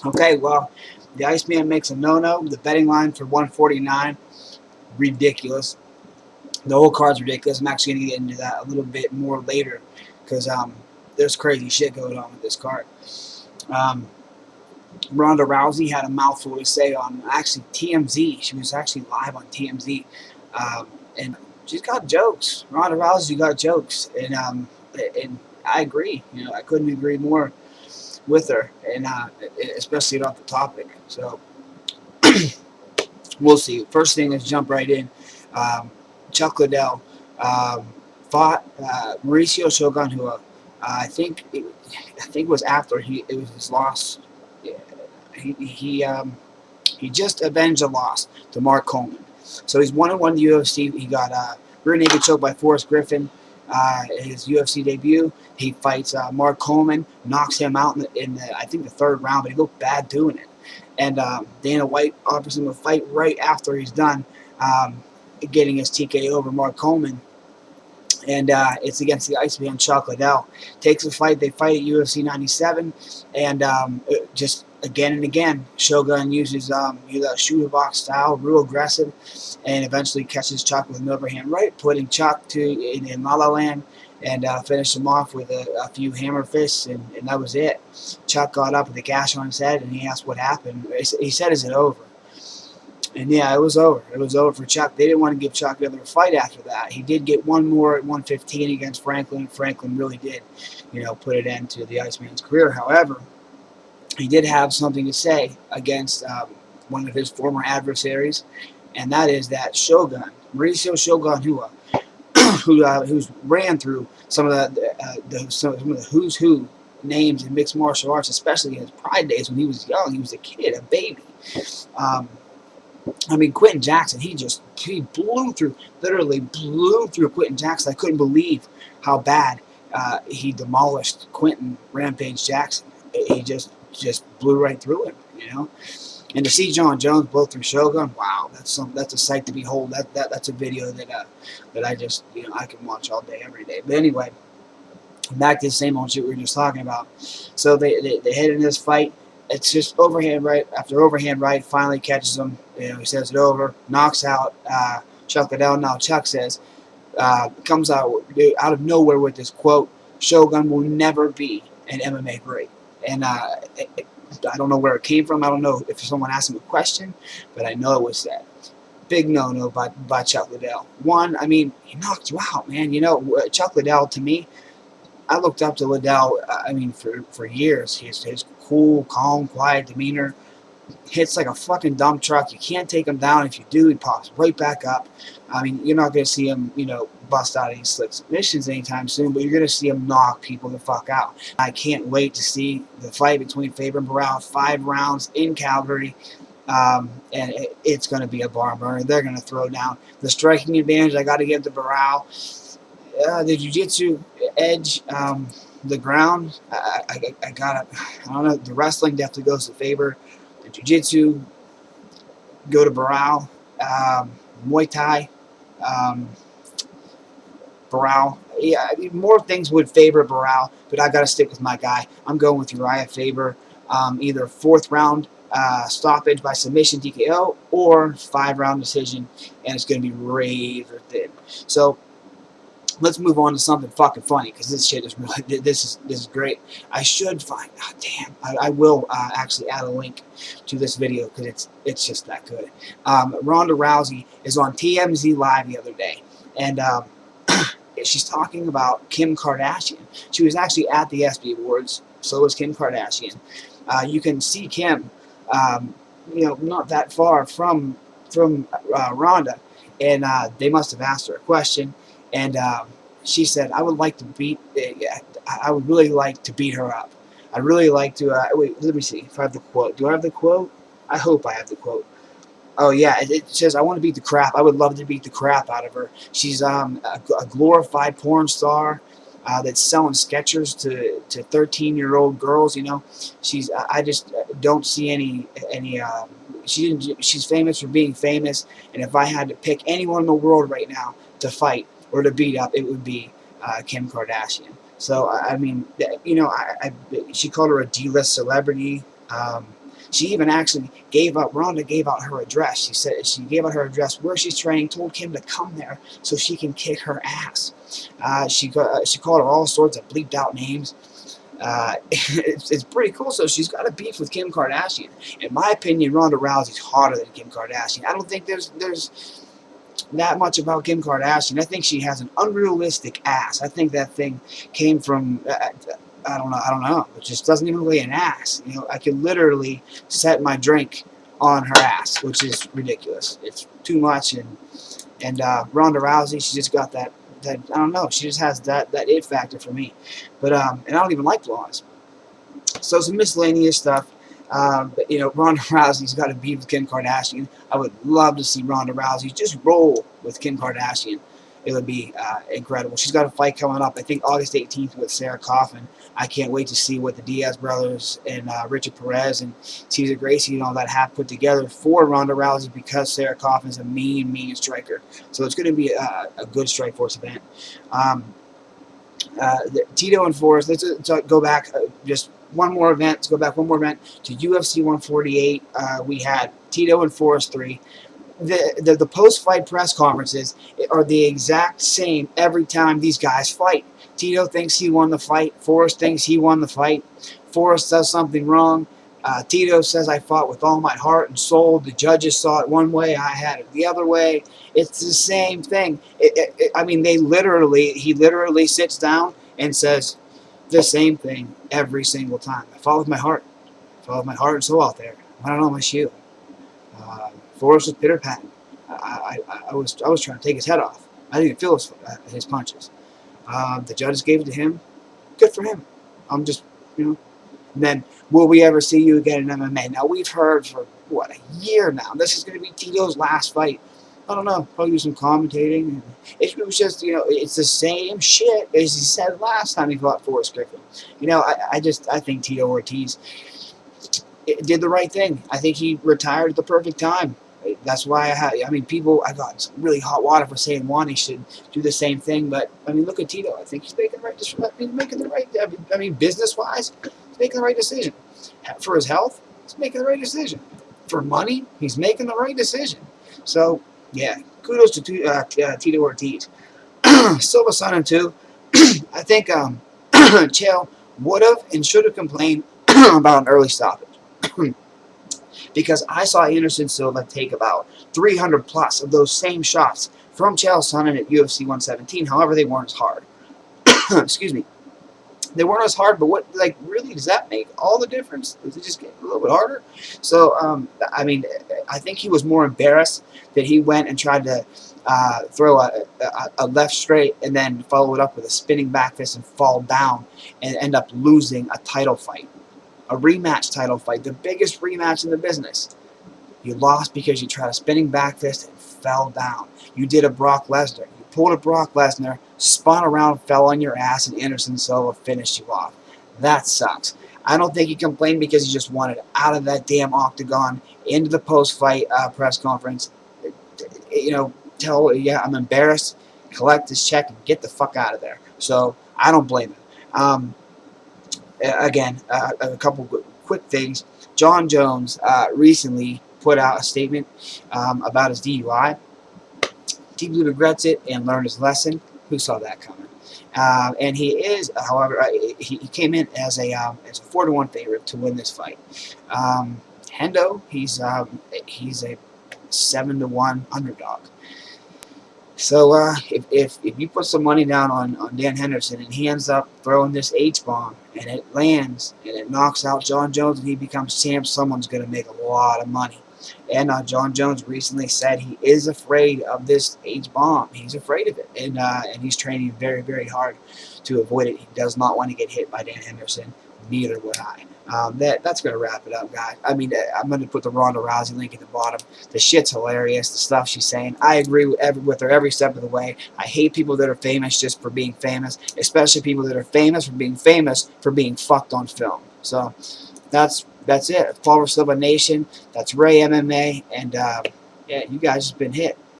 Okay, well, the Iceman makes a no-no. The betting line for 149, ridiculous. The whole card's ridiculous. I'm actually going to get into that a little bit more later because there's crazy shit going on with this card. Um, Ronda Rousey had a mouthful to say on actually TMZ. She was actually live on TMZ, and she's got jokes. Ronda Rousey got jokes, and I agree. I couldn't agree more with her, and especially about the topic. So we'll see. First thing is jump right in. Um, Chuck Liddell um, fought Mauricio Shogun, who I think was after it was his loss. Yeah, he he um, he just avenged a loss to Mark Coleman. So he's 1-1 in the UFC. He got rear naked choked by Forrest Griffin. His UFC debut. He fights Mark Coleman, knocks him out in I think the third round, but he looked bad doing it. And Dana White offers him a fight right after he's done um, getting his TKO over Mark Coleman, and it's against the Iceman Chuck Liddell. Takes a fight. They fight at UFC 97, and just again and again, Shogun uses shooter box style, real aggressive, and eventually catches Chuck with an overhand right, putting Chuck in La La Land, and finished him off with a few hammer fists, and that was it. Chuck got up with a gash on his head, and he asked what happened. He said, "Is it over?" And yeah, it was over. It was over for Chuck. They didn't want to give Chuck another fight after that. He did get one more at 115 against Franklin. Franklin really did, put an end to the Iceman's career. However, he did have something to say against one of his former adversaries, and that is that Shogun, Mauricio Shogun Hua, who's ran through some of some of the who's who names in mixed martial arts, especially in his pride days when he was young. He was a kid, a baby. Um, I mean, Quentin Jackson, he blew through, literally blew through Quentin Jackson. I couldn't believe how bad he demolished Quentin Rampage Jackson. He just blew right through him. And to see John Jones blow through Shogun, wow, that's a sight to behold. That's a video that I just I can watch all day, every day. But anyway, back to the same old shit we were just talking about. So they head in this fight. It's just overhand right after overhand right. Finally catches him. He says it over, knocks out Chuck Liddell. Now Chuck says, comes out of nowhere with this quote: "Shogun will never be an MMA great." And I don't know where it came from. I don't know if someone asked him a question, but I know it was said. Big no-no by Chuck Liddell. One, I mean, he knocked you out, man. Chuck Liddell, to me, I looked up to Liddell, I mean, for years. His cool, calm, quiet demeanor hits like a fucking dump truck. You can't take him down. If you do, he pops right back up. I mean, you're not going to see him, bust out any slick submissions anytime soon, but you're going to see him knock people the fuck out. I can't wait to see the fight between Faber and Barao, 5 rounds in Calgary. And it's going to be a barn burner. They're going to throw down. The striking advantage, I got to give to Barao. The jiu-jitsu edge, the ground, I got it. I don't know. The wrestling definitely goes to Faber. The jiu-jitsu go to Barao. Muay Thai, um, Barao. Yeah, I mean, more things would favor Barao, but I got to stick with my guy. I'm going with Urijah Faber. Either 4th round stoppage by submission TKO or 5-round decision, and it's going to be razor thin. So let's move on to something fucking funny because this shit is really this is great. I should find. Oh, damn, I will actually add a link to this video because it's just that good. Ronda Rousey is on TMZ Live the other day, and she's talking about Kim Kardashian. She was actually at the ESPY Awards. So was Kim Kardashian. You can see Kim, not that far from Ronda, and they must have asked her a question, and she said, "I would like to beat. I would really like to beat her up. I'd really like to." Wait, let me see if I have the quote. Do I have the quote? I hope I have the quote. Oh yeah, it says, "I want to beat the crap. I would love to beat the crap out of her." She's a glorified porn star that's selling Skechers to 13-year-old girls. I just don't see any. She's famous for being famous, and if I had to pick anyone in the world right now to fight or to beat up, it would be Kim Kardashian. So I mean, she called her a D-list celebrity. She even actually Ronda gave out her address. She said she gave out her address where she's training, told Kim to come there so she can kick her ass. She called her all sorts of bleeped out names. It's pretty cool. So she's got a beef with Kim Kardashian. In my opinion, Ronda Rousey's hotter than Kim Kardashian. I don't think there's that much about Kim Kardashian. I think she has an unrealistic ass. I think that thing came from I don't know. It just doesn't even weigh an ass. You know, I could literally set my drink on her ass, which is ridiculous. It's too much. And Ronda Rousey, she just got that I don't know. She just has that it factor for me. But and I don't even like blondes. So some miscellaneous stuff. But, you know, Ronda Rousey's got to beef with Kim Kardashian. I would love to see Ronda Rousey just roll with Kim Kardashian. It would be incredible. She's got a fight coming up, I think August 18th with Sarah Coffin. I can't wait to see what the Diaz brothers and Richard Perez and Cesar Gracie and all that have put together for Ronda Rousey, because Sarah Coffin is a mean striker. So it's going to be a good Strikeforce event. Tito and Forrest, let's go back just one more event. Let's go back one more event to UFC 148. We had Tito and Forrest 3. The post-fight press conferences are the exact same every time these guys fight. Tito thinks he won the fight. Forrest thinks he won the fight. Forrest does something wrong. Tito says, I fought with all my heart and soul. The judges saw it one way. I had it the other way. It's the same thing. I mean, he literally sits down and says the same thing every single time. I fought with my heart. I fought with my heart and soul out there. I don't know my shoe. Forrest was pitter-patting. I was trying to take his head off. I didn't even feel his punches. The judges gave it to him. Good for him. I'm just, you know. And then, will we ever see you again in MMA? Now, we've heard for, what, a year now. This is going to be Tito's last fight. I don't know. Probably do some commentating. It was just, you know, it's the same shit as he said last time he fought Forrest Griffin. You know, I think Tito Ortiz did the right thing. I think he retired at the perfect time. That's why I got some really hot water for saying Wani should do the same thing. But, I mean, look at Tito. I think he's making the right, business-wise, he's making the right decision. For his health, he's making the right decision. For money, he's making the right decision. So, yeah, kudos to Tito Ortiz. Silva Sonnen, too. I think Chael would have and should have complained about an early stoppage. Because I saw Anderson Silva take about 300 plus of those same shots from Chael Sonnen at UFC 117. However, they weren't as hard. Excuse me. They weren't as hard, but what, like, really does that make all the difference? Does it just get a little bit harder? So, I mean, I think he was more embarrassed that he went and tried to throw a left straight and then follow it up with a spinning back fist and fall down and end up losing a title fight. A rematch title fight, the biggest rematch in the business. You lost because you tried a spinning back fist and fell down. You did a Brock Lesnar. You pulled a Brock Lesnar, spun around, fell on your ass, and Anderson Silva finished you off. That sucks. I don't think he complained because he just wanted out of that damn octagon, into the post-fight press conference. You know, I'm embarrassed, collect his check, and get the fuck out of there. So, I don't blame him. Again, a couple quick things. John Jones recently put out a statement about his DUI. Deeply regrets it and learned his lesson. Who saw that coming? And he is, however, he came in as a 4-1 favorite to win this fight. Hendo, he's a 7-1 underdog. So if you put some money down on Dan Henderson and he ends up throwing this H-bomb and it lands and it knocks out John Jones and he becomes champ, someone's going to make a lot of money. And John Jones recently said he is afraid of this H-bomb. He's afraid of it. And he's training very, very hard to avoid it. He does not want to get hit by Dan Henderson. Neither would I. That's going to wrap it up, guys. I mean, I'm going to put the Ronda Rousey link at the bottom. The shit's hilarious, the stuff she's saying. I agree with her every step of the way. I hate people that are famous just for being famous, especially people that are famous for being fucked on film. So that's it. Paul Silva Nation, that's Ray MMA, and yeah, you guys have been hit.